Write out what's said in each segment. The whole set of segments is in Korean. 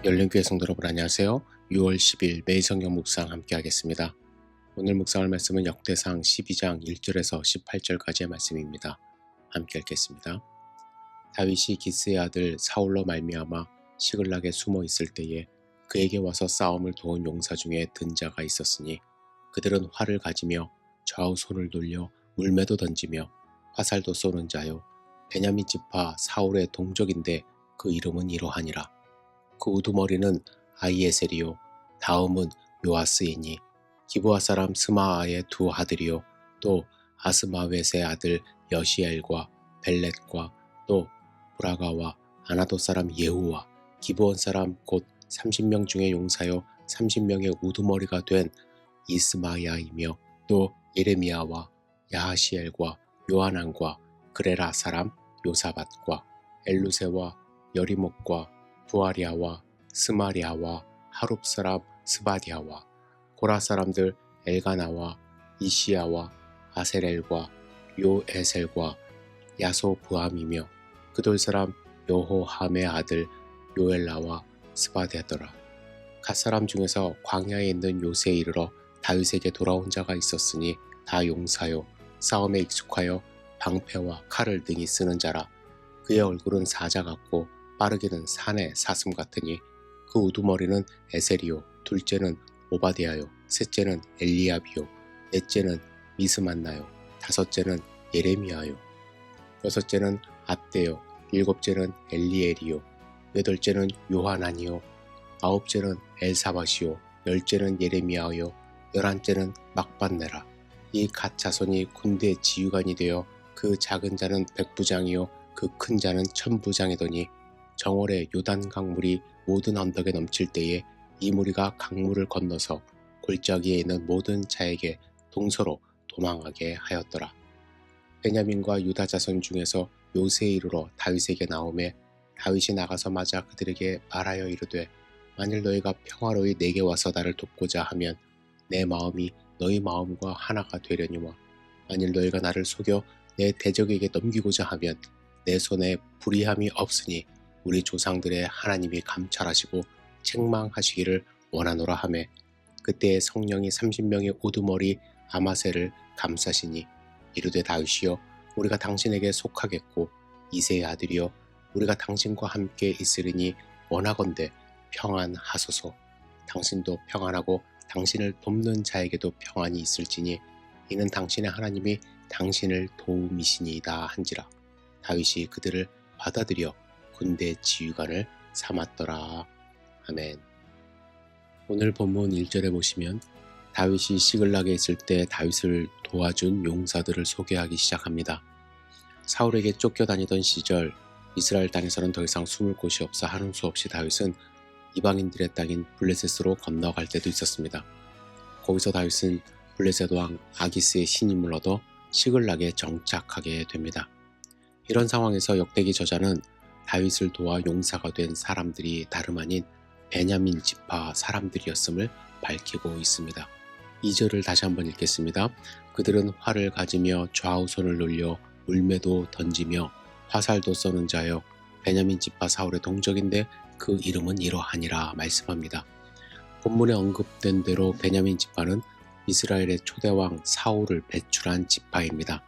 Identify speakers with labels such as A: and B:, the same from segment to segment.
A: 열린교회 성도 여러분 안녕하세요. 6월 10일 매일 성경 묵상 함께 하겠습니다. 오늘 묵상할 말씀은 역대상 12장 1절에서 18절까지의 말씀입니다. 함께 읽겠습니다. 다윗이 기스의 아들 사울로 말미암아 시글락에 숨어 있을 때에 그에게 와서 싸움을 도운 용사 중에 든 자가 있었으니 그들은 활을 가지며 좌우 손을 돌려 물매도 던지며 화살도 쏘는 자요 베냐민 지파 사울의 동족인데 그 이름은 이러하니라. 그 우두머리는 아히에셀이요 다음은 요아스이니 기브아 사람 스마아의 두 아들이요 또 아스마웻의 아들 여시엘과 벨렛과 또 브라가와 아나도 사람 예후와 기브온 사람 곧 30명 중의 용사요 30명의 우두머리가 된 이스마야이며 또 예레미야와 야하시엘과 요하난과 그레라 사람 요사밧과 엘루세와 여리목과 부아리아와 스마리아와 하룹 사람 스바디아와 고라 사람들 엘가나와 이시야와 아셀엘과 요에셀과 야소부함이며 그돌 사람 여호함의 아들 요엘라와 스바데더라. 갓 사람 중에서 광야에 있는 요새에 이르러 다윗에게 돌아온 자가 있었으니 다 용사요 싸움에 익숙하여 방패와 칼을 능히 쓰는 자라. 그의 얼굴은 사자 같고 빠르기는 산의 사슴 같으니 그 우두머리는 에셀이요 둘째는 오바댜요 셋째는 엘리압이요 넷째는 미스만나요 다섯째는 예레미야요 여섯째는 압데요 일곱째는 엘리엘이요 여덟째는 요하난이요 아홉째는 엘사밧이요 열째는 예레미야요 열한째는 막반네라. 이 갓 자손이 군대의 지휘관이 되어 그 작은 자는 백부장이요 그 큰 자는 천부장이더니 정월에 요단 강물이 모든 언덕에 넘칠 때에 이 무리가 강물을 건너서 골짜기에 있는 모든 자에게 동서로 도망하게 하였더라. 베냐민과 유다 자손 중에서 요새에 이르러 다윗에게 나오매 다윗이 나가서 맞아 그들에게 말하여 이르되 만일 너희가 평화로이 내게 와서 나를 돕고자 하면 내 마음이 너희 마음과 하나가 되려니와 만일 너희가 나를 속여 내 대적에게 넘기고자 하면 내 손에 불의함이 없으니 우리 조상들의 하나님이 감찰하시고 책망하시기를 원하노라 하매 그때의 성령이 30명의 우두머리 아마셀을 감싸시니 이르되 다윗이여 우리가 당신에게 속하겠고 이새의 아들이여 우리가 당신과 함께 있으리니 원하건대 평안하소서. 당신도 평안하고 당신을 돕는 자에게도 평안이 있을지니 이는 당신의 하나님이 당신을 도우미시니이다 한지라. 다윗이 그들을 받아들여 군대 지휘관을 삼았더라. 아멘. 오늘 본문 1절에 보시면 다윗이 시글락에 있을 때 다윗을 도와준 용사들을 소개하기 시작합니다. 사울에게 쫓겨다니던 시절 이스라엘 땅에서는 더 이상 숨을 곳이 없어 하는 수 없이 다윗은 이방인들의 땅인 블레셋으로 건너갈 때도 있었습니다. 거기서 다윗은 블레셋 왕 아기스의 신임을 얻어 시글락에 정착하게 됩니다. 이런 상황에서 역대기 저자는 다윗을 도와 용사가 된 사람들이 다름 아닌 베냐민 지파 사람들이었음을 밝히고 있습니다. 2절을 다시 한번 읽겠습니다. 그들은 활을 가지며 좌우 손을 놀려 물매도 던지며 화살도 쏘는 자여 베냐민 지파 사울의 동족인데 그 이름은 이러하니라 말씀합니다. 본문에 언급된 대로 베냐민 지파는 이스라엘의 초대왕 사울을 배출한 지파입니다.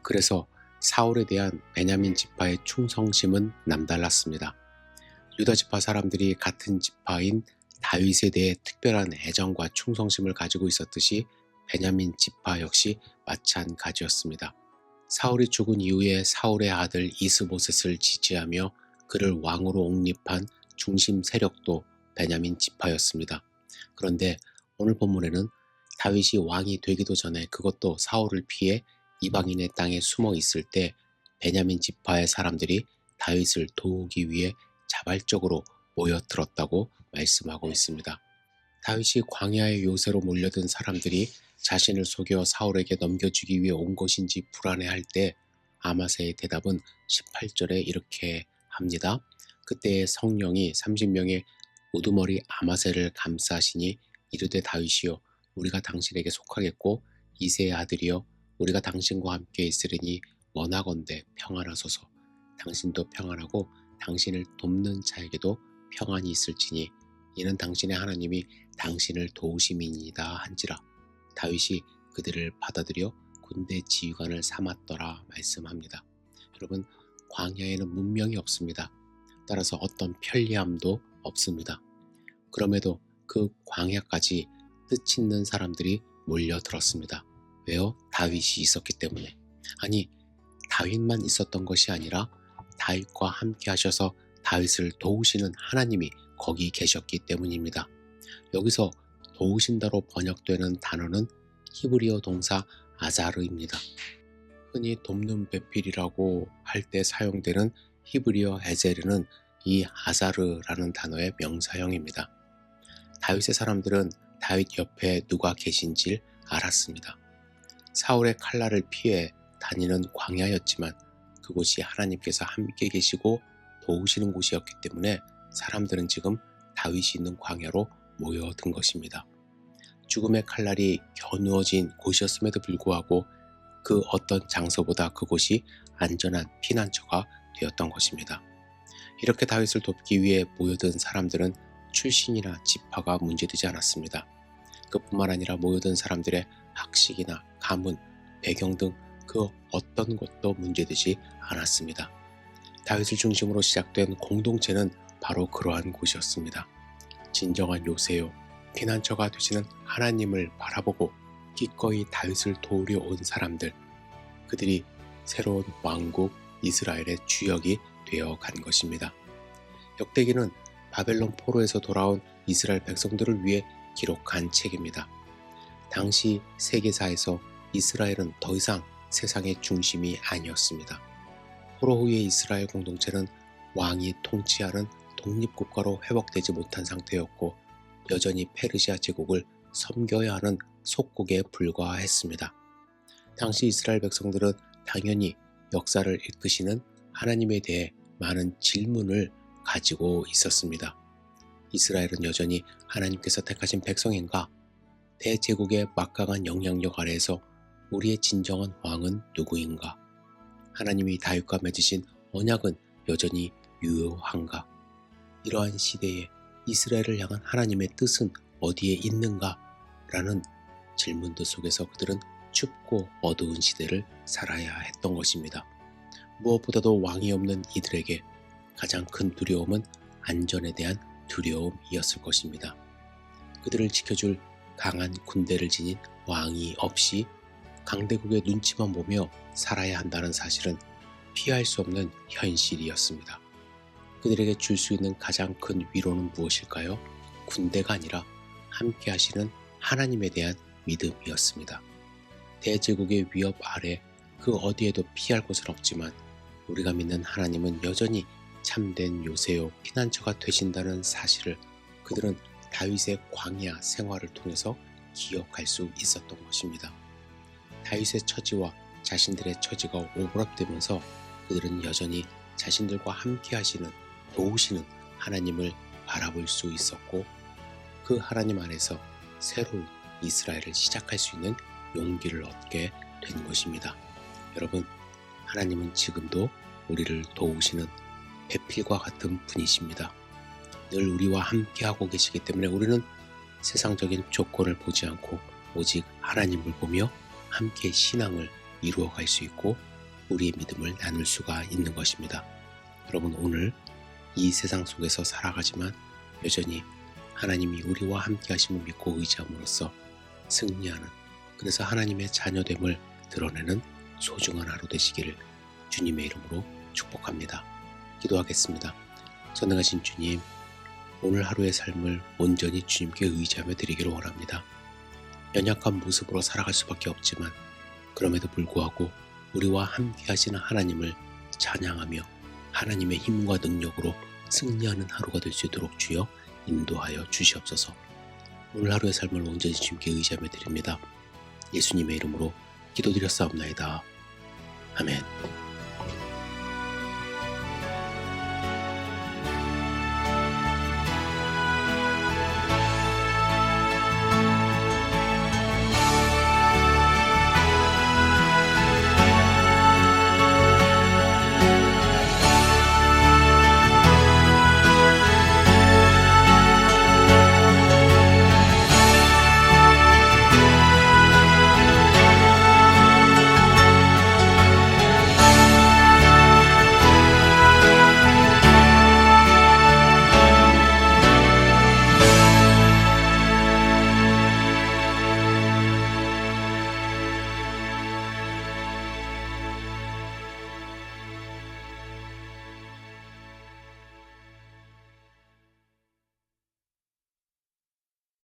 A: 그래서 사울에 대한 베냐민 지파의 충성심은 남달랐습니다. 유다 지파 사람들이 같은 지파인 다윗에 대해 특별한 애정과 충성심을 가지고 있었듯이 베냐민 지파 역시 마찬가지였습니다. 사울이 죽은 이후에 사울의 아들 이스보셋을 지지하며 그를 왕으로 옹립한 중심 세력도 베냐민 지파였습니다. 그런데 오늘 본문에는 다윗이 왕이 되기도 전에 그것도 사울을 피해 이방인의 땅에 숨어 있을 때 베냐민 지파의 사람들이 다윗을 도우기 위해 자발적으로 모여들었다고 말씀하고 있습니다. 다윗이 광야의 요새로 몰려든 사람들이 자신을 속여 사울에게 넘겨주기 위해 온 것인지 불안해할 때 아마세의 대답은 18절에 이렇게 합니다. 그때의 성령이 30명의 우두머리 아마세를 감싸시니 이르되 다윗이여 우리가 당신에게 속하겠고 이새의 아들이여 우리가 당신과 함께 있으리니 원하건대 평안하소서. 당신도 평안하고 당신을 돕는 자에게도 평안이 있을지니 이는 당신의 하나님이 당신을 도우심이니이다 한지라. 다윗이 그들을 받아들여 군대 지휘관을 삼았더라 말씀합니다. 여러분, 광야에는 문명이 없습니다. 따라서 어떤 편리함도 없습니다. 그럼에도 그 광야까지 뜻있는 사람들이 몰려들었습니다. 왜요? 다윗이 있었기 때문에. 아니, 다윗만 있었던 것이 아니라 다윗과 함께 하셔서 다윗을 도우시는 하나님이 거기 계셨기 때문입니다. 여기서 도우신다로 번역되는 단어는 히브리어 동사 아자르입니다. 흔히 돕는 배필이라고 할 때 사용되는 히브리어 에제르는 이 아자르라는 단어의 명사형입니다. 다윗의 사람들은 다윗 옆에 누가 계신지 알았습니다. 사울의 칼날을 피해 다니는 광야였지만 그곳이 하나님께서 함께 계시고 도우시는 곳이었기 때문에 사람들은 지금 다윗이 있는 광야로 모여든 것입니다. 죽음의 칼날이 겨누어진 곳이었음에도 불구하고 그 어떤 장소보다 그곳이 안전한 피난처가 되었던 것입니다. 이렇게 다윗을 돕기 위해 모여든 사람들은 출신이나 지파가 문제되지 않았습니다. 그뿐만 아니라 모여든 사람들의 학식이나 가문, 배경 등 그 어떤 것도 문제되지 않았습니다. 다윗을 중심으로 시작된 공동체는 바로 그러한 곳이었습니다. 진정한 요새요, 피난처가 되시는 하나님을 바라보고 기꺼이 다윗을 도우려 온 사람들, 그들이 새로운 왕국 이스라엘의 주역이 되어 간 것입니다. 역대기는 바벨론 포로에서 돌아온 이스라엘 백성들을 위해 기록한 책입니다. 당시 세계사에서 이스라엘은 더 이상 세상의 중심이 아니었습니다. 포로 후의 이스라엘 공동체는 왕이 통치하는 독립국가로 회복되지 못한 상태였고 여전히 페르시아 제국을 섬겨야 하는 속국에 불과했습니다. 당시 이스라엘 백성들은 당연히 역사를 이끄시는 하나님에 대해 많은 질문을 가지고 있었습니다. 이스라엘은 여전히 하나님께서 택하신 백성인가? 대제국의 막강한 영향력 아래에서 우리의 진정한 왕은 누구인가? 하나님이 다윗과 맺으신 언약은 여전히 유효한가? 이러한 시대에 이스라엘을 향한 하나님의 뜻은 어디에 있는가? 라는 질문들 속에서 그들은 춥고 어두운 시대를 살아야 했던 것입니다. 무엇보다도 왕이 없는 이들에게 가장 큰 두려움은 안전에 대한 두려움이었을 것입니다. 그들을 지켜줄 강한 군대를 지닌 왕이 없이 강대국의 눈치만 보며 살아야 한다는 사실은 피할 수 없는 현실이었습니다. 그들에게 줄 수 있는 가장 큰 위로는 무엇일까요? 군대가 아니라 함께 하시는 하나님에 대한 믿음이었습니다. 대제국의 위협 아래 그 어디에도 피할 곳은 없지만 우리가 믿는 하나님은 여전히 참된 요새요 피난처가 되신다는 사실을 그들은 다윗의 광야 생활을 통해서 기억할 수 있었던 것입니다. 다윗의 처지와 자신들의 처지가 오버랩되면서 그들은 여전히 자신들과 함께 하시는 도우시는 하나님을 바라볼 수 있었고 그 하나님 안에서 새로운 이스라엘을 시작할 수 있는 용기를 얻게 된 것입니다. 여러분, 하나님은 지금도 우리를 도우시는 배필과 같은 분이십니다. 늘 우리와 함께하고 계시기 때문에 우리는 세상적인 조건을 보지 않고 오직 하나님을 보며 함께 신앙을 이루어갈 수 있고 우리의 믿음을 나눌 수가 있는 것입니다. 여러분, 오늘 이 세상 속에서 살아가지만 여전히 하나님이 우리와 함께 하심을 믿고 의지함으로써 승리하는, 그래서 하나님의 자녀됨을 드러내는 소중한 하루 되시기를 주님의 이름으로 축복합니다. 기도하겠습니다. 전능하신 주님, 오늘 하루의 삶을 온전히 주님께 의지하며 드리기를 원합니다. 연약한 모습으로 살아갈 수밖에 없지만 그럼에도 불구하고 우리와 함께 하시는 하나님을 찬양하며 하나님의 힘과 능력으로 승리하는 하루가 될 수 있도록 주여 인도하여 주시옵소서. 오늘 하루의 삶을 온전히 주님께 의지하며 드립니다. 예수님의 이름으로 기도드렸사옵나이다. 아멘.